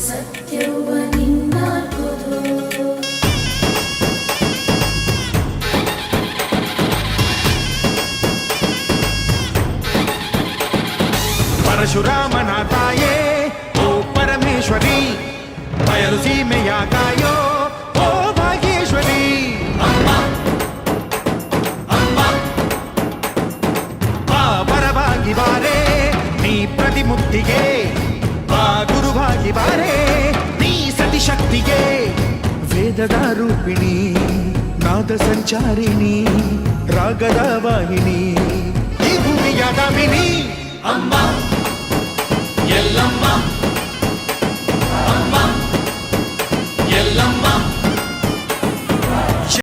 ಸತ್ಯವ ನಿನ್ನಾಲ್ಕುದು ಪರಶುರಾಮನ ತಾಯೇ ಓ ಪರಮೇಶ್ವರಿ ಬಯಲು ಸೀಮೆಯ ಕಾಯೋ ಓ ಭಾಗ್ಯೇಶ್ವರಿ ಅಮ್ಮ ಅಮ್ಮ ಬಾ ಬರವಾಗಿ ಬಾರೆ ನೀ ಪ್ರತಿಮುಕ್ತಿಗೆ ಬಾ ಗುರುವಾಗಿ ಬಾರೆ ನೀ ಸತಿಶಕ್ತಿಗೆ ವೇದದ ರೂಪಿಣಿ ನಾದ ಸಂಚಾರಿಣಿ ರಾಗದ ವಾಹಿನಿ ಈ ಭೂಮಿಯ ದಾಮಿನಿ ಅಮ್ಮ ಎಲ್ಲಮ್ಮ